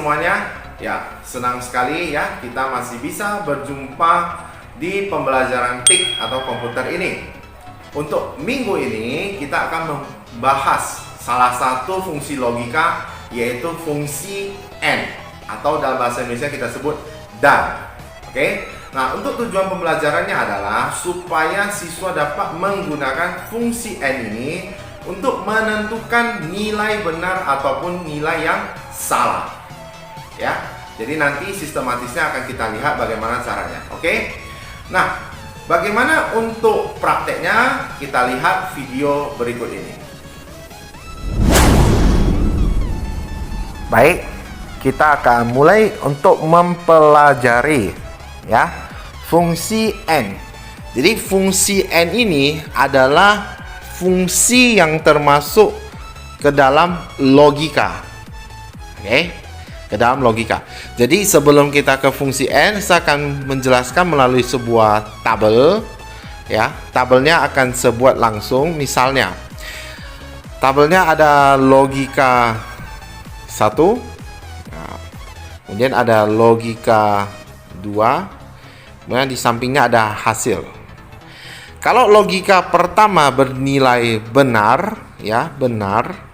semuanya, ya senang sekali ya kita masih bisa berjumpa di pembelajaran TIK atau komputer ini. Untuk minggu ini kita akan membahas salah satu fungsi logika, yaitu fungsi AND atau dalam bahasa Indonesia kita sebut dan. Oke. Nah, untuk tujuan pembelajarannya adalah supaya siswa dapat menggunakan fungsi AND ini untuk menentukan nilai benar ataupun nilai yang salah. Ya. Jadi nanti sistematisnya akan kita lihat bagaimana caranya. Oke. Nah, bagaimana untuk prakteknya? Kita lihat video berikut ini. Baik, kita akan mulai untuk mempelajari ya fungsi AND. Jadi fungsi AND ini adalah fungsi yang termasuk ke dalam logika. Oke, ke dalam logika. Jadi sebelum kita ke fungsi AND, saya akan menjelaskan melalui sebuah tabel. Ya, tabelnya akan saya buat langsung. Misalnya, tabelnya ada logika 1, nah, kemudian ada logika 2, kemudian di sampingnya ada hasil. Kalau logika pertama bernilai benar, ya benar.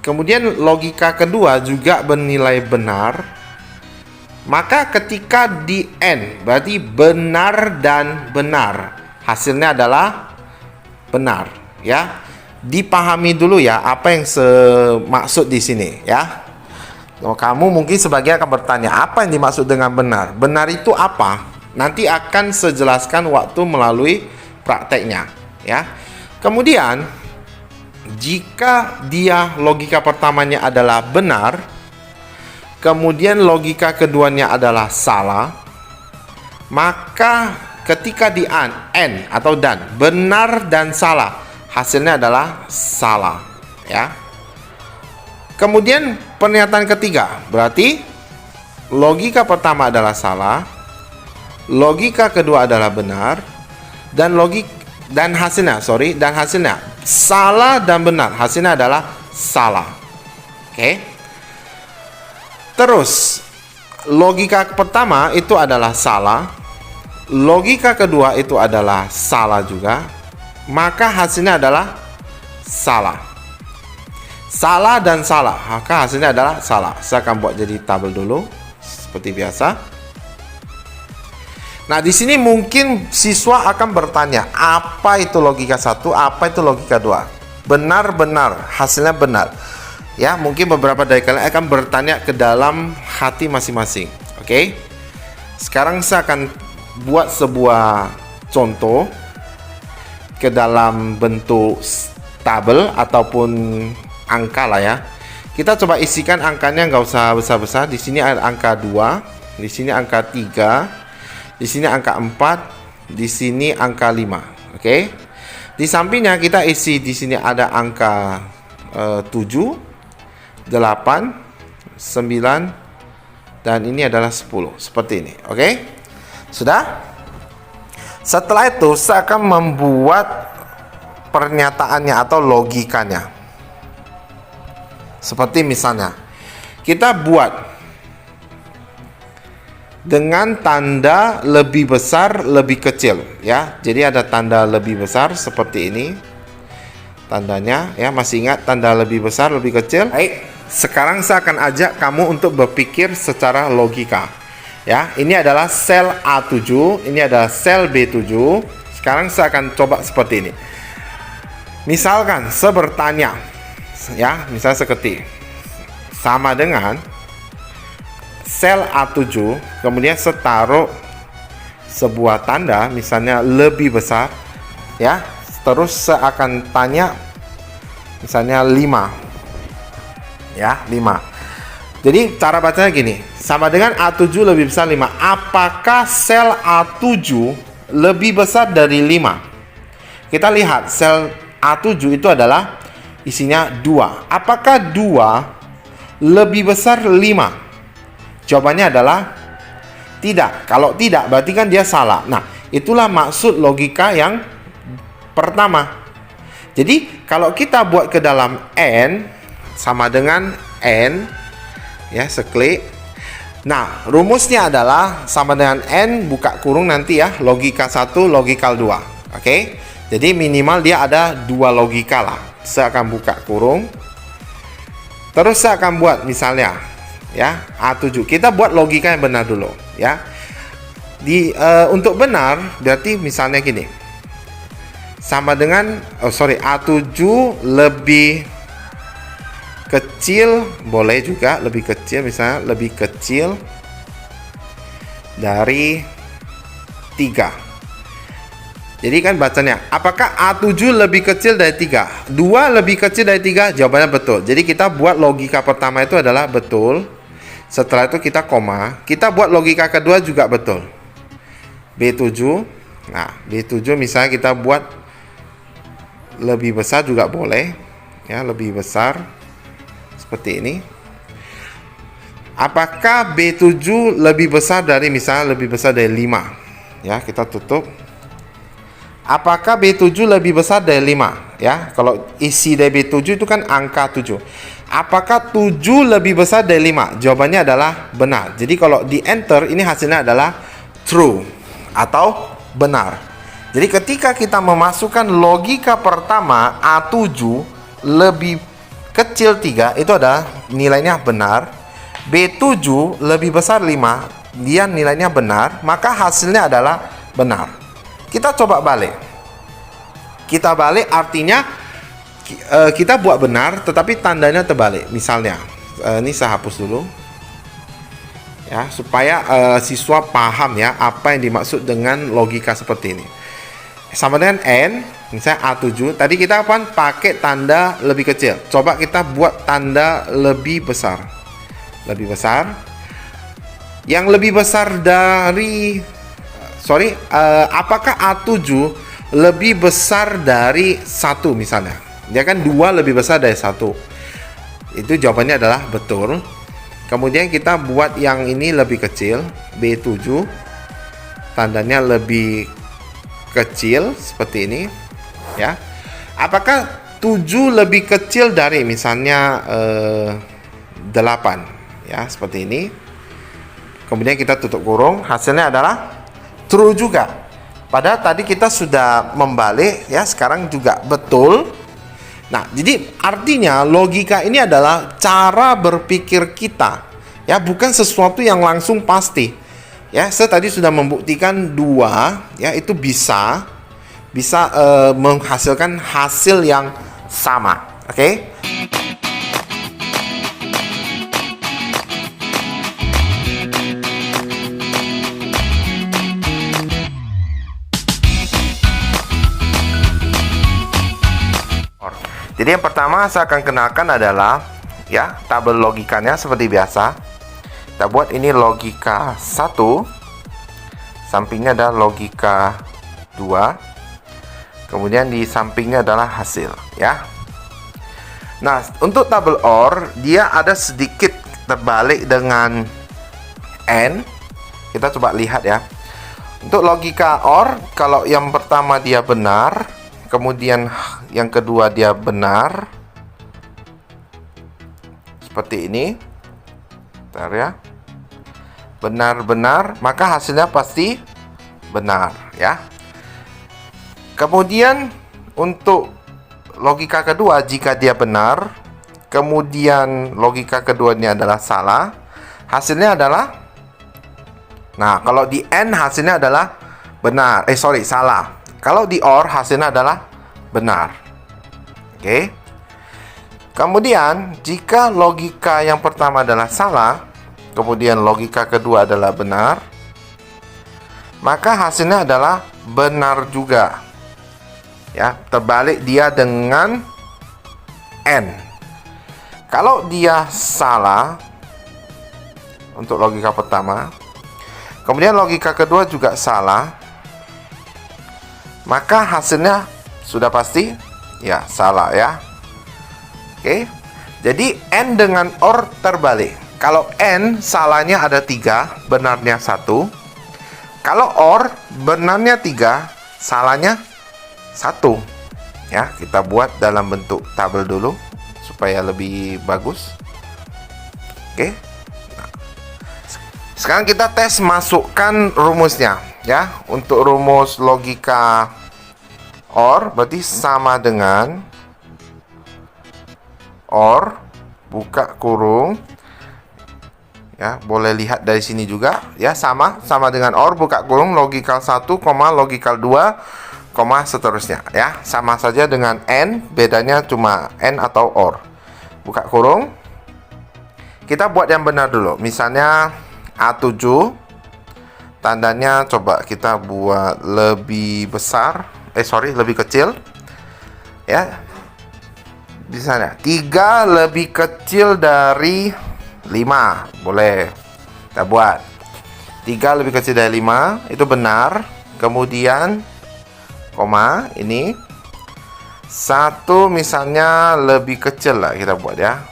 Kemudian logika kedua juga bernilai benar. Maka ketika di AND berarti benar dan benar, hasilnya adalah benar, ya. Dipahami dulu ya apa yang maksud di sini, ya. Kamu mungkin sebagian akan bertanya, apa yang dimaksud dengan benar? Benar itu apa? Nanti akan saya jelaskan waktu melalui prakteknya, ya. Kemudian jika dia logika pertamanya adalah benar, kemudian logika keduanya adalah salah, maka ketika di AND atau dan benar dan salah, hasilnya adalah salah, ya. Kemudian pernyataan ketiga berarti logika pertama adalah salah, logika kedua adalah benar, dan hasilnya salah dan benar, hasilnya adalah salah. Oke. Terus logika pertama itu adalah salah, logika kedua itu adalah salah juga, maka hasilnya adalah salah. Salah dan salah, maka hasilnya adalah salah. Saya akan buat jadi tabel dulu seperti biasa. Nah, di sini mungkin siswa akan bertanya, apa itu logika 1, apa itu logika 2? Benar-benar, hasilnya benar. Ya, mungkin beberapa dari kalian akan bertanya ke dalam hati masing-masing. Oke. Sekarang saya akan buat sebuah contoh ke dalam bentuk tabel ataupun angka lah ya. Kita coba isikan angkanya, nggak usah besar-besar. Di sini ada angka 2, di sini angka 3, di sini angka 4, di sini angka 5. Oke. Di sampingnya kita isi, di sini ada angka 7, 8, 9, dan ini adalah 10. Seperti ini. Oke. Sudah? Setelah itu saya akan membuat pernyataannya atau logikanya. Seperti misalnya, kita buat dengan tanda lebih besar, lebih kecil, ya. Jadi ada tanda lebih besar seperti ini. Tandanya, ya, masih ingat tanda lebih besar, lebih kecil? Baik, sekarang saya akan ajak kamu untuk berpikir secara logika. Ya, ini adalah sel A7, ini adalah sel B7. Sekarang saya akan coba seperti ini. Misalkan saya bertanya, ya, misalnya seketik sama dengan sel A7, kemudian saya taruh sebuah tanda misalnya lebih besar, ya. Terus saya akan tanya misalnya 5, ya, 5. Jadi cara bacanya gini, sama dengan A7 lebih besar 5. Apakah sel A7 lebih besar dari 5? Kita lihat sel A7 itu adalah isinya 2. Apakah 2 lebih besar 5? Jawabannya adalah tidak. Kalau tidak, berarti kan dia salah. Nah, itulah maksud logika yang pertama. Jadi, kalau kita buat ke dalam N, sama dengan N, ya, seklik. Nah, rumusnya adalah sama dengan N buka kurung nanti ya, logika 1, logikal 2. Oke? Jadi minimal dia ada 2 logika lah. Saya akan buka kurung. Terus saya akan buat misalnya ya, A7. Kita buat logika yang benar dulu ya. Untuk benar berarti misalnya gini. Sama dengan A7 lebih kecil, boleh juga lebih kecil, misalnya lebih kecil dari 3. Jadi kan bacanya, apakah A7 lebih kecil dari 3? 2 lebih kecil dari 3? Jawabannya betul. Jadi kita buat logika pertama itu adalah betul. Setelah itu kita koma. Kita buat logika kedua juga betul. B7. Nah, B7 misalnya kita buat lebih besar juga boleh. Ya, lebih besar. Seperti ini. Apakah B7 lebih besar dari, misalnya lebih besar dari 5? Ya, kita tutup. Apakah B7 lebih besar dari 5? Ya, kalau isi dari B7 itu kan angka 7. Apakah 7 lebih besar dari 5? Jawabannya adalah benar. Jadi kalau di enter ini hasilnya adalah true atau benar. Jadi ketika kita memasukkan logika pertama A7 lebih kecil 3, itu adalah nilainya benar. B7 lebih besar 5, dia nilainya benar, maka hasilnya adalah benar. Kita coba balik. Kita balik artinya kita buat benar tetapi tandanya terbalik. Misalnya ini saya hapus dulu ya, supaya siswa paham ya apa yang dimaksud dengan logika seperti ini. Sama dengan N, misalnya A7, tadi kita kan pakai tanda lebih kecil. Coba kita buat tanda lebih besar. Lebih besar. Yang lebih besar dari apakah A7 lebih besar dari 1 misalnya? Dia kan 2 lebih besar dari 1. Itu jawabannya adalah betul. Kemudian kita buat yang ini lebih kecil, B7. Tandanya lebih kecil seperti ini, ya. Apakah 7 lebih kecil dari misalnya 8, ya, seperti ini. Kemudian kita tutup kurung, hasilnya adalah true juga. Padahal tadi kita sudah membalik ya, sekarang juga betul. Nah, jadi artinya logika ini adalah cara berpikir kita, ya, bukan sesuatu yang langsung pasti. Ya, saya tadi sudah membuktikan 2, ya, itu bisa menghasilkan hasil yang sama. Oke? Jadi yang pertama saya akan kenalkan adalah ya, tabel logikanya seperti biasa. Kita buat ini logika 1, sampingnya ada logika 2, kemudian di sampingnya adalah hasil ya. Nah, untuk tabel OR dia ada sedikit terbalik dengan N. Kita coba lihat ya. Untuk logika OR, kalau yang pertama dia benar, kemudian yang kedua dia benar, seperti ini. Bentar ya. Benar-benar, maka hasilnya pasti benar ya. Kemudian untuk logika kedua, jika dia benar, kemudian logika keduanya adalah salah, hasilnya adalah, nah, kalau di N hasilnya adalah benar, salah. Kalau di OR hasilnya adalah benar. Oke. Kemudian jika logika yang pertama adalah salah, kemudian logika kedua adalah benar, maka hasilnya adalah benar juga. Ya, terbalik dia dengan N. Kalau dia salah untuk logika pertama, kemudian logika kedua juga salah, maka hasilnya sudah pasti ya salah ya. Oke. Jadi N dengan OR terbalik. Kalau N salahnya ada 3, benarnya 1. Kalau OR benarnya 3, salahnya 1. Ya, kita buat dalam bentuk tabel dulu supaya lebih bagus. Oke. sekarang kita tes masukkan rumusnya ya. Untuk rumus logika OR berarti sama dengan OR buka kurung ya, boleh lihat dari sini juga ya, sama dengan OR buka kurung logikal 1, logikal 2, seterusnya ya. Sama saja dengan N, bedanya cuma N atau OR. Buka kurung. Kita buat yang benar dulu. Misalnya A7 tandanya coba kita buat lebih besar, lebih kecil ya. Misalnya 3 lebih kecil dari 5, boleh kita buat 3 lebih kecil dari 5, itu benar. Kemudian koma ini 1 misalnya lebih kecil lah, kita buat ya,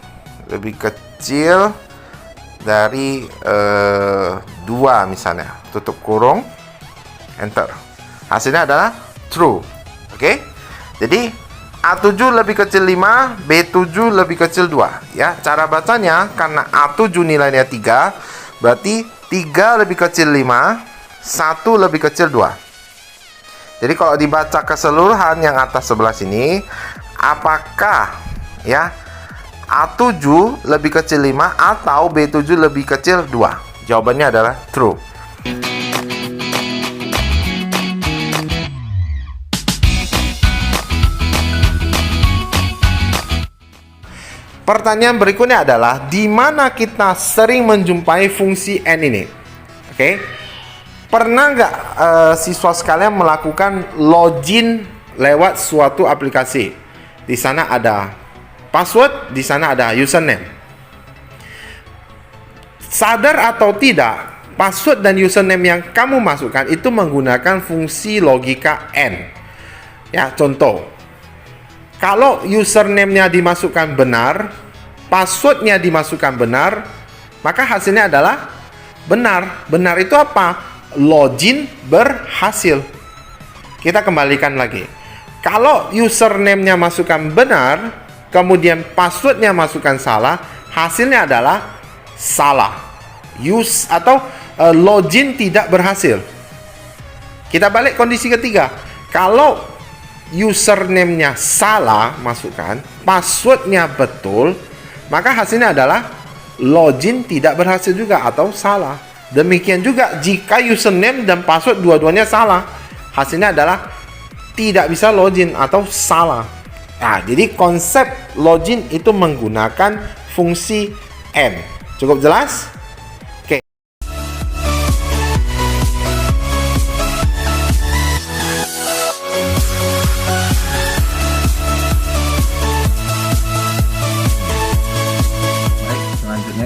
lebih kecil dari 2 misalnya, tutup kurung, enter. Hasilnya adalah true. Oke, jadi A7 lebih kecil 5, B7 lebih kecil 2 ya. Cara bacanya, karena A7 nilainya 3, berarti 3 lebih kecil 5, 1 lebih kecil 2. Jadi kalau dibaca keseluruhan yang atas sebelah sini, apakah ya A7 lebih kecil 5 atau B7 lebih kecil 2? Jawabannya adalah true. Pertanyaan berikutnya adalah di mana kita sering menjumpai fungsi n ini? Oke. Pernah nggak siswa sekalian melakukan login lewat suatu aplikasi? Di sana ada password, di sana ada username. Sadar atau tidak, password dan username yang kamu masukkan itu menggunakan fungsi logika n. Ya, contoh. Kalau username-nya dimasukkan benar, password-nya dimasukkan benar, maka hasilnya adalah benar. Benar itu apa? Login berhasil. Kita kembalikan lagi. Kalau username-nya masukkan benar, kemudian password-nya masukkan salah, hasilnya adalah salah. Login tidak berhasil. Kita balik kondisi ketiga. Kalau username-nya salah masukkan, password-nya betul, maka hasilnya adalah login tidak berhasil juga atau salah. Demikian juga jika username dan password dua-duanya salah, hasilnya adalah tidak bisa login atau salah. Nah, jadi konsep login itu menggunakan fungsi n. Cukup jelas? Oke.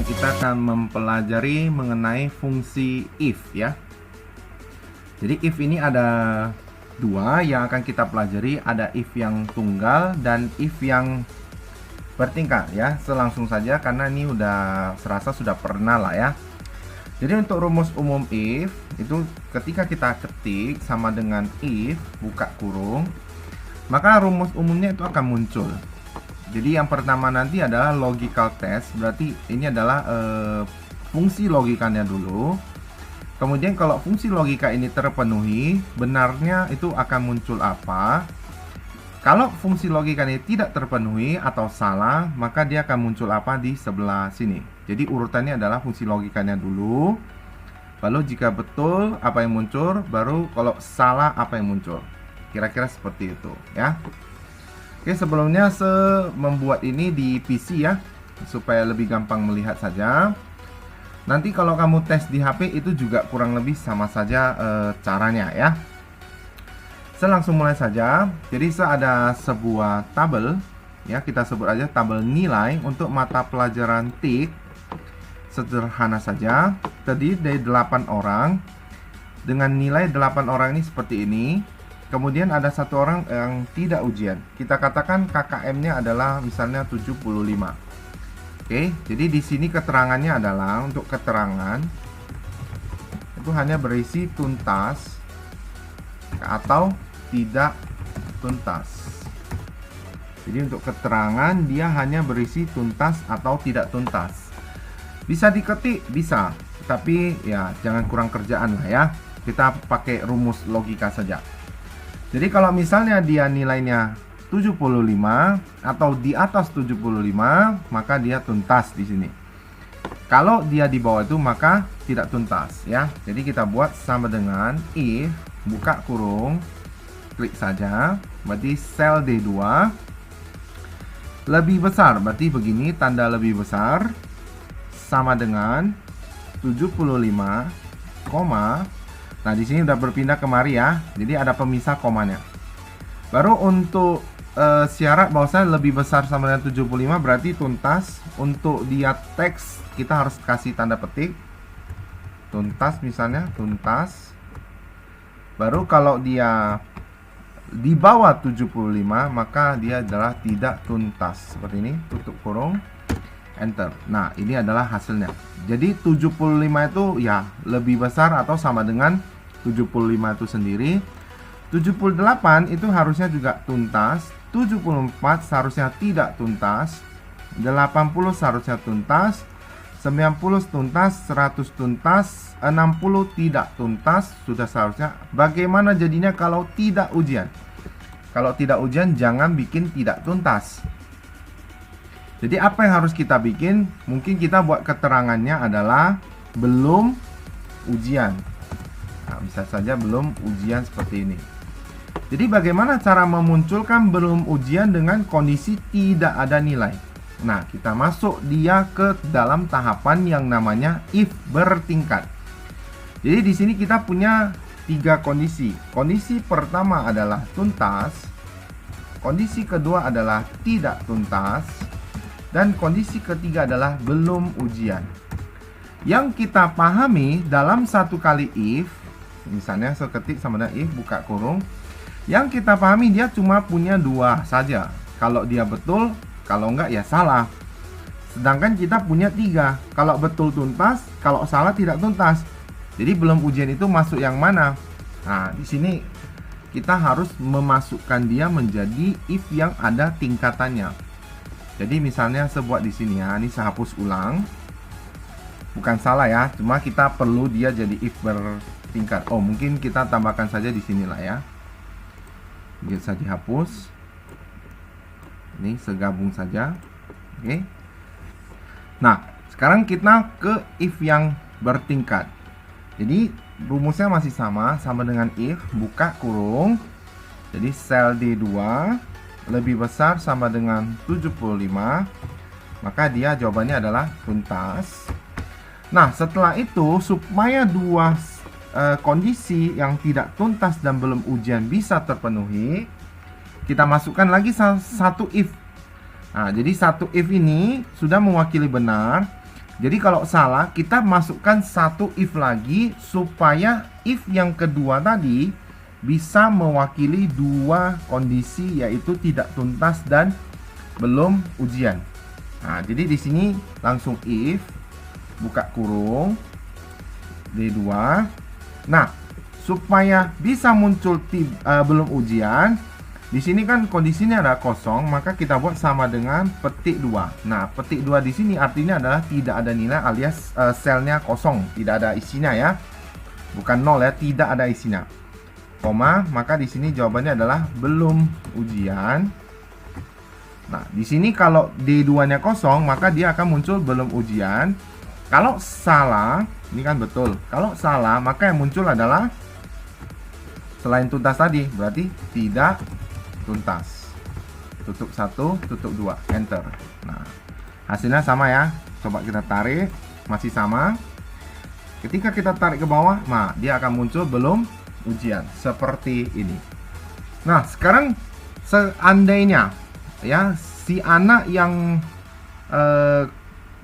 Kita akan mempelajari mengenai fungsi if ya. Jadi if ini ada dua yang akan kita pelajari, ada if yang tunggal dan if yang bertingkat ya. Selangsung saja karena ini serasa sudah pernah lah ya. Jadi untuk rumus umum if itu ketika kita ketik sama dengan if buka kurung, maka rumus umumnya itu akan muncul. Jadi yang pertama nanti adalah logical test, berarti ini adalah fungsi logikanya dulu. Kemudian kalau fungsi logika ini terpenuhi, benarnya itu akan muncul apa? Kalau fungsi logika ini tidak terpenuhi atau salah, maka dia akan muncul apa di sebelah sini. Jadi urutannya adalah fungsi logikanya dulu, lalu jika betul apa yang muncul, baru kalau salah apa yang muncul. Kira-kira seperti itu ya. Oke, sebelumnya membuat ini di PC ya, supaya lebih gampang melihat saja. Nanti kalau kamu tes di HP itu juga kurang lebih sama saja caranya ya. Saya langsung mulai saja. Jadi ada sebuah tabel ya, kita sebut aja tabel nilai untuk mata pelajaran TIK. Sederhana saja, terdiri dari 8 orang. Dengan nilai 8 orang ini seperti ini. Kemudian ada satu orang yang tidak ujian. Kita katakan KKM-nya adalah misalnya 75. Oke, jadi di sini keterangannya adalah untuk keterangan itu hanya berisi tuntas atau tidak tuntas. Jadi untuk keterangan dia hanya berisi tuntas atau tidak tuntas. Bisa diketik, bisa. tapi ya jangan kurang kerjaan lah ya. Kita pakai rumus logika saja. Jadi kalau misalnya dia nilainya 75 atau di atas 75, maka dia tuntas di sini. Kalau dia di bawah itu maka tidak tuntas ya. Jadi kita buat sama dengan if buka kurung, klik saja, berarti sel D2 lebih besar, berarti begini, tanda lebih besar sama dengan 75, koma. Nah, di sini udah berpindah kemari ya. Jadi ada pemisah komanya. Baru untuk syarat bahwasanya lebih besar sama dengan 75 berarti tuntas. Untuk dia teks kita harus kasih tanda petik. Tuntas misalnya, tuntas. Baru kalau dia di bawah 75 maka dia adalah tidak tuntas. Seperti ini, tutup kurung, enter. Nah, ini adalah hasilnya. Jadi 75 itu ya lebih besar atau sama dengan 75 itu sendiri. 78 itu harusnya juga tuntas. 74 seharusnya tidak tuntas. 80 seharusnya tuntas. 90 tuntas, 100 tuntas, 60 tidak tuntas, sudah seharusnya. Bagaimana jadinya kalau tidak ujian? Kalau tidak ujian jangan bikin tidak tuntas. Jadi apa yang harus kita bikin? Mungkin kita buat keterangannya adalah belum ujian. Nah, bisa saja belum ujian seperti ini. Jadi bagaimana cara memunculkan belum ujian dengan kondisi tidak ada nilai? Nah, kita masuk dia ke dalam tahapan yang namanya if bertingkat. Jadi di sini kita punya 3 kondisi. Kondisi pertama adalah tuntas. Kondisi kedua adalah tidak tuntas. Dan kondisi ketiga adalah belum ujian. Yang kita pahami dalam satu kali if, misalnya seketik sama dengan if buka kurung, yang kita pahami dia cuma punya 2 saja. Kalau dia betul, kalau enggak ya salah. Sedangkan kita punya 3. Kalau betul tuntas, kalau salah tidak tuntas. Jadi belum ujian itu masuk yang mana? Nah, di sini kita harus memasukkan dia menjadi if yang ada tingkatannya. Jadi misalnya saya buat di sini ya, ini saya hapus ulang. Bukan salah ya, cuma kita perlu dia jadi if bertingkat. Oh, mungkin kita tambahkan saja di sinilah ya. Bisa dihapus. Ini segabung saja. Oke. Nah, sekarang kita ke if yang bertingkat. Jadi rumusnya masih sama dengan if buka kurung. Jadi sel D2 lebih besar sama dengan 75, maka dia jawabannya adalah tuntas. Nah, setelah itu supaya 2 kondisi yang tidak tuntas dan belum ujian bisa terpenuhi, kita masukkan lagi satu if. Nah, jadi satu if ini sudah mewakili benar. Jadi kalau salah, kita masukkan satu if lagi supaya if yang kedua tadi bisa mewakili 2 kondisi, yaitu tidak tuntas dan belum ujian. Nah, jadi di sini langsung if buka kurung D2. Nah, supaya bisa muncul belum ujian, di sini kan kondisinya ada kosong, maka kita buat sama dengan petik 2. Nah, petik 2 di sini artinya adalah tidak ada nilai alias selnya kosong, tidak ada isinya ya. Bukan 0 ya, tidak ada isinya. Koma, maka di sini jawabannya adalah belum ujian. Nah, di sini kalau D2-nya kosong, maka dia akan muncul belum ujian. Kalau salah, ini kan betul. Kalau salah, maka yang muncul adalah selain tuntas tadi, berarti tidak tuntas. Tutup 1, tutup 2, enter. Nah, hasilnya sama ya. Coba kita tarik, masih sama. Ketika kita tarik ke bawah, nah dia akan muncul belum ujian seperti ini. Nah, sekarang seandainya ya si anak yang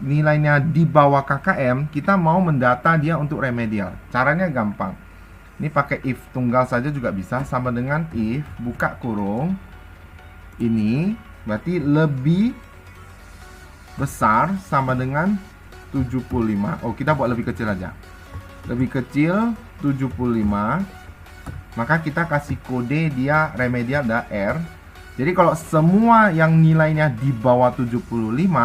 nilainya di bawah KKM, kita mau mendata dia untuk remedial. Caranya gampang. Ini pakai if tunggal saja juga bisa, sama dengan if buka kurung. Ini berarti lebih besar sama dengan 75. Oh, kita buat lebih kecil aja. Lebih kecil 75. Maka kita kasih kode dia remedial ada R. Jadi kalau semua yang nilainya di bawah 75,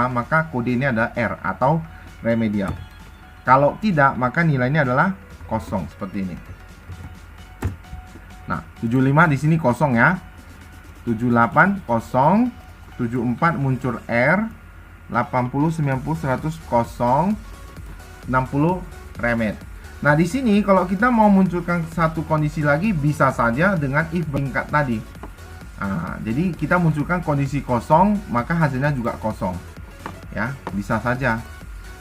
maka kode ini ada R atau remedial. Kalau tidak, maka nilainya adalah kosong seperti ini. Nah, 75 di sini kosong ya. 78 kosong, 74 muncul R, 80, 90, 100 kosong, 60 remet. Nah, di sini kalau kita mau munculkan satu kondisi lagi bisa saja dengan if bertingkat tadi. Nah, jadi kita munculkan kondisi kosong, maka hasilnya juga kosong. Ya, bisa saja.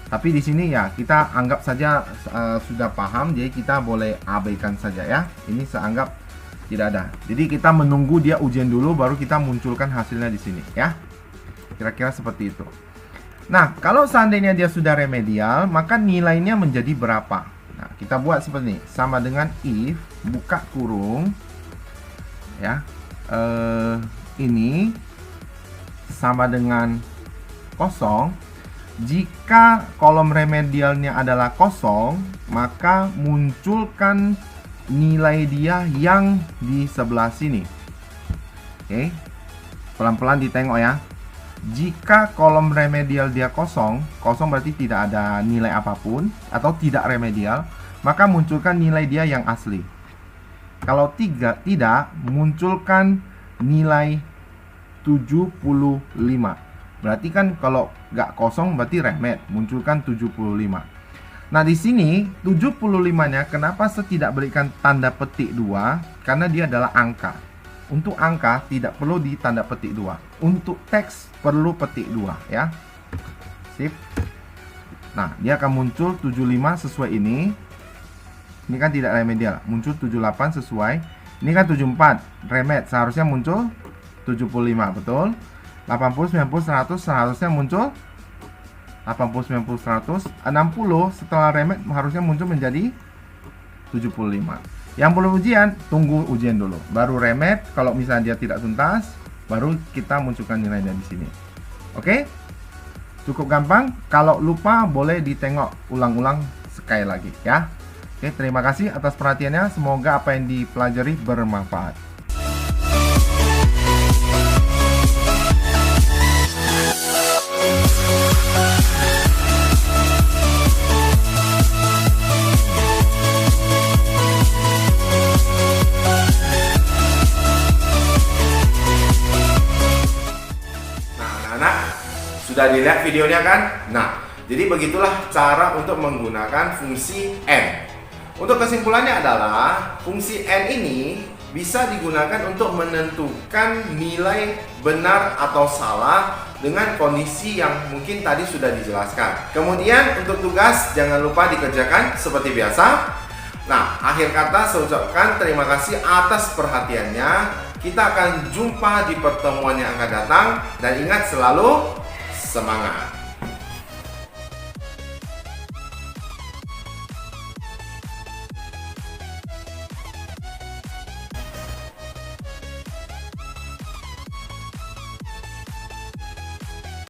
Tapi di sini ya kita anggap saja sudah paham, jadi kita boleh abaikan saja ya. Ini saya anggap tidak ada. Jadi kita menunggu dia ujian dulu baru kita munculkan hasilnya di sini ya. Kira-kira seperti itu. Nah, kalau seandainya dia sudah remedial, maka nilainya menjadi berapa? Nah, kita buat seperti ini. Sama dengan if buka kurung ya. Ini sama dengan kosong. Jika kolom remedialnya adalah kosong, maka munculkan nilai dia yang di sebelah sini. Oke, pelan-pelan ditengok ya. Jika kolom remedial dia kosong, kosong berarti tidak ada nilai apapun atau tidak remedial, maka munculkan nilai dia yang asli. Kalau tidak, munculkan nilai 75. Berarti kan kalau nggak kosong berarti remet, munculkan 75. Nah, di sini 75-nya kenapa saya tidak berikan tanda petik 2? Karena dia adalah angka. Untuk angka tidak perlu ditanda petik 2. Untuk teks perlu petik 2 ya. Sip. Nah, dia akan muncul 75 sesuai ini. Ini kan tidak remedial, muncul 78 sesuai. Ini kan 74 remet, seharusnya muncul 75, betul? 80, 90, 100 seharusnya muncul 80, 90, 100. 60 setelah remet harusnya muncul menjadi 75. Yang belum ujian, tunggu ujian dulu. Baru remet, kalau misalnya dia tidak tuntas, baru kita munculkan nilainya di sini. Oke? Cukup gampang. Kalau lupa boleh ditengok ulang-ulang sekali lagi ya. Oke, terima kasih atas perhatiannya. Semoga apa yang dipelajari bermanfaat. Sudah dilihat videonya kan? Nah, jadi begitulah cara untuk menggunakan fungsi N. Untuk kesimpulannya adalah fungsi N ini bisa digunakan untuk menentukan nilai benar atau salah dengan kondisi yang mungkin tadi sudah dijelaskan. Kemudian untuk tugas jangan lupa dikerjakan seperti biasa. Nah, akhir kata saya ucapkan terima kasih atas perhatiannya. Kita akan jumpa di pertemuan yang akan datang dan ingat selalu semangat.